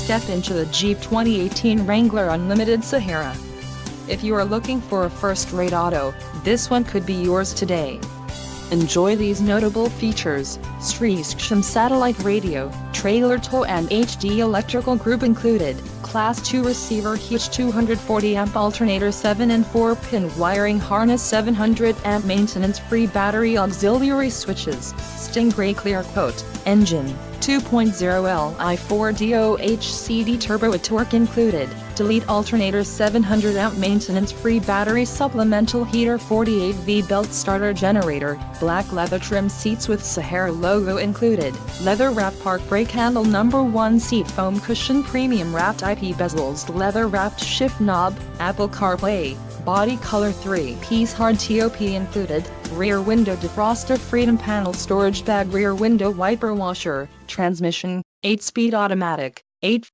step into the Jeep 2018 Wrangler Unlimited Sahara. If you are looking for a first-rate auto, this one could be yours today. Enjoy these notable features: Sirius satellite radio, trailer tow and HD electrical group included, Class 2 receiver hitch, 240 amp alternator, 7 and 4 pin wiring harness, 700 amp maintenance-free battery, auxiliary switches, Stingray clear coat, engine, 2.0 Li4 turbo with torque included, delete alternator, 700 amp maintenance-free battery, supplemental heater, 48V belt starter generator, black leather trim seats with Sahara logo included, leather wrapped park brake handle, number 1 seat foam cushion, premium wrapped IP bezels, leather wrapped shift knob, Apple CarPlay, body color, 3-piece hard top included, rear window defroster, freedom panel storage bag, rear window wiper washer, transmission, 8-speed automatic, 8